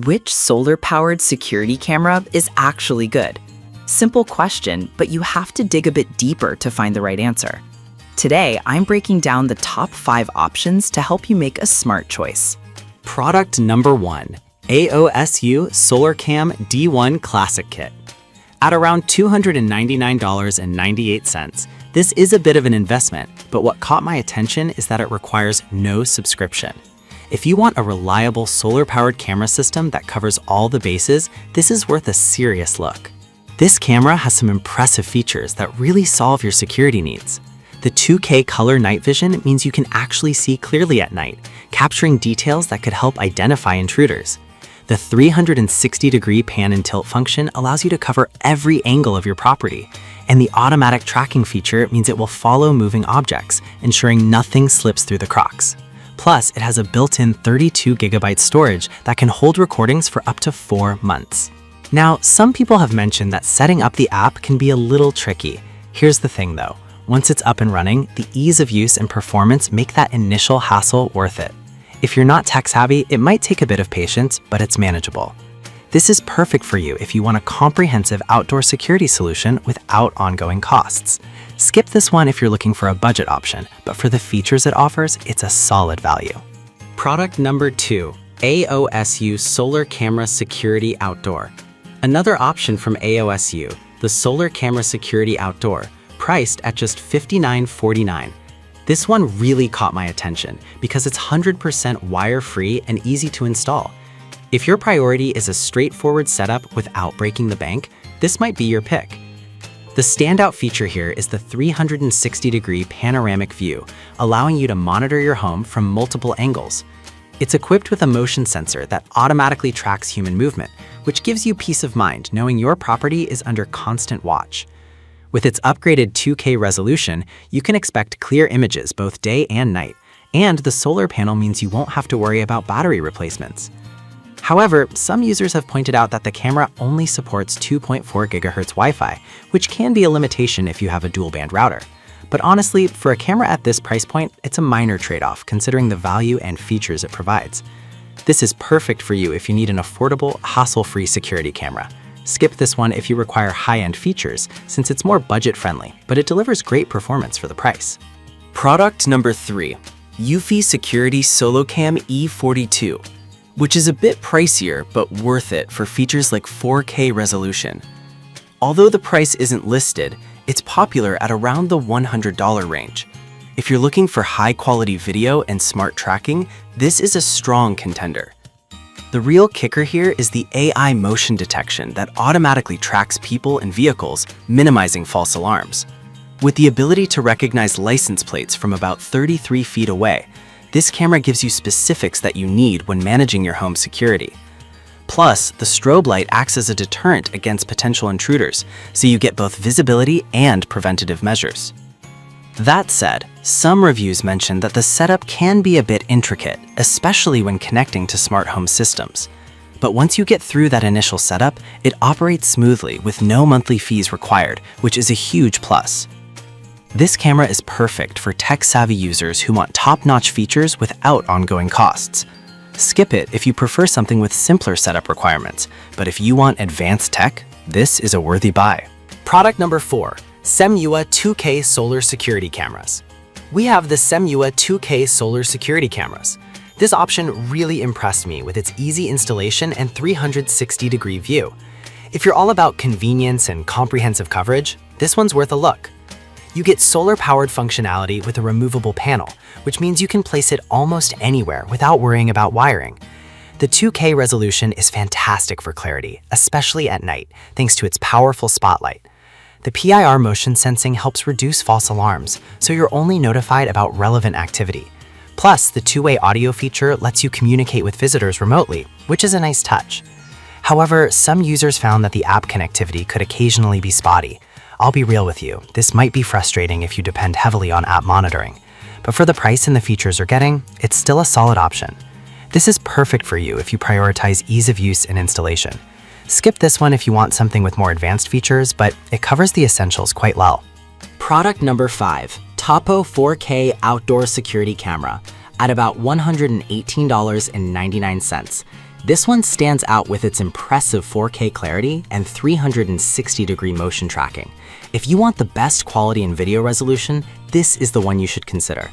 Which solar-powered security camera is actually good? Simple question, but you have to dig a bit deeper to find the right answer. Today, I'm breaking down the top 5 options to help you make a smart choice. Product number 1, AOSU SolarCam D1 Classic Kit. At around $299.98, this is a bit of an investment, but what caught my attention is that it requires no subscription. If you want a reliable solar-powered camera system that covers all the bases, this is worth a serious look. This camera has some impressive features that really solve your security needs. The 2K color night vision means you can actually see clearly at night, capturing details that could help identify intruders. The 360-degree pan and tilt function allows you to cover every angle of your property, and the automatic tracking feature means it will follow moving objects, ensuring nothing slips through the cracks. Plus, it has a built-in 32GB storage that can hold recordings for up to 4 months. Now, some people have mentioned that setting up the app can be a little tricky. Here's the thing though, once it's up and running, the ease of use and performance make that initial hassle worth it. If you're not tech-savvy, it might take a bit of patience, but it's manageable. This is perfect for you if you want a comprehensive outdoor security solution without ongoing costs. Skip this one if you're looking for a budget option, but for the features it offers, it's a solid value. Product number 2, AOSU Solar Camera Security Outdoor. Another option from AOSU, the Solar Camera Security Outdoor, priced at just $59.49. This one really caught my attention because it's 100% wire-free and easy to install. If your priority is a straightforward setup without breaking the bank, this might be your pick. The standout feature here is the 360-degree panoramic view, allowing you to monitor your home from multiple angles. It's equipped with a motion sensor that automatically tracks human movement, which gives you peace of mind knowing your property is under constant watch. With its upgraded 2K resolution, you can expect clear images both day and night, and the solar panel means you won't have to worry about battery replacements. However, some users have pointed out that the camera only supports 2.4 GHz Wi-Fi, which can be a limitation if you have a dual-band router. But honestly, for a camera at this price point, it's a minor trade-off considering the value and features it provides. This is perfect for you if you need an affordable, hassle-free security camera. Skip this one if you require high-end features, since it's more budget-friendly, but it delivers great performance for the price. Product number 3, Eufy Security SoloCam E42. Which is a bit pricier, but worth it for features like 4K resolution. Although the price isn't listed, it's popular at around the $100 range. If you're looking for high-quality video and smart tracking, this is a strong contender. The real kicker here is the AI motion detection that automatically tracks people and vehicles, minimizing false alarms. With the ability to recognize license plates from about 33 feet away, this camera gives you specifics that you need when managing your home security. Plus, the strobe light acts as a deterrent against potential intruders, so you get both visibility and preventative measures. That said, some reviews mention that the setup can be a bit intricate, especially when connecting to smart home systems. But once you get through that initial setup, it operates smoothly with no monthly fees required, which is a huge plus. This camera is perfect for tech-savvy users who want top-notch features without ongoing costs. Skip it if you prefer something with simpler setup requirements, but if you want advanced tech, this is a worthy buy. Product number 4, Semua 2K Solar Security Cameras. We have the Semua 2K Solar Security Cameras. This option really impressed me with its easy installation and 360-degree view. If you're all about convenience and comprehensive coverage, this one's worth a look. You get solar-powered functionality with a removable panel, which means you can place it almost anywhere without worrying about wiring. The 2K resolution is fantastic for clarity, especially at night, thanks to its powerful spotlight. The PIR motion sensing helps reduce false alarms, so you're only notified about relevant activity. Plus, the two-way audio feature lets you communicate with visitors remotely, which is a nice touch. However, some users found that the app connectivity could occasionally be spotty. I'll be real with you, this might be frustrating if you depend heavily on app monitoring. But for the price and the features you're getting, it's still a solid option. This is perfect for you if you prioritize ease of use and installation. Skip this one if you want something with more advanced features, but it covers the essentials quite well. Product number 5, Topo 4K Outdoor Security Camera at about $118.99. This one stands out with its impressive 4K clarity and 360-degree motion tracking. If you want the best quality and video resolution, this is the one you should consider.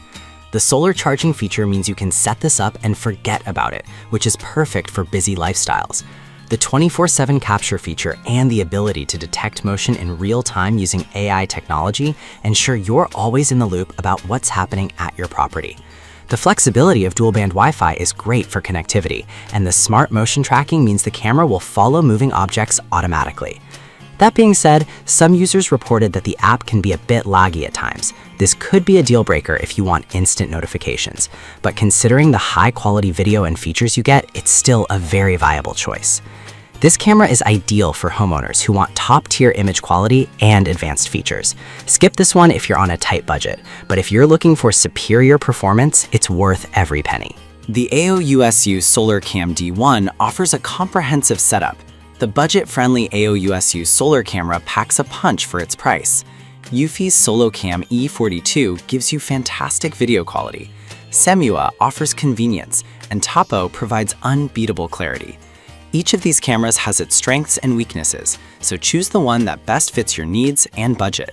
The solar charging feature means you can set this up and forget about it, which is perfect for busy lifestyles. The 24/7 capture feature and the ability to detect motion in real time using AI technology ensure you're always in the loop about what's happening at your property. The flexibility of dual-band Wi-Fi is great for connectivity, and the smart motion tracking means the camera will follow moving objects automatically. That being said, some users reported that the app can be a bit laggy at times. This could be a deal breaker if you want instant notifications, but considering the high-quality video and features you get, it's still a very viable choice. This camera is ideal for homeowners who want top-tier image quality and advanced features. Skip this one if you're on a tight budget, but if you're looking for superior performance, it's worth every penny. The AOUSU Solar Cam D1 offers a comprehensive setup. The budget-friendly AOUSU solar camera packs a punch for its price. Eufy's SoloCam E42 gives you fantastic video quality. Semua offers convenience, and Topo provides unbeatable clarity. Each of these cameras has its strengths and weaknesses, so choose the one that best fits your needs and budget.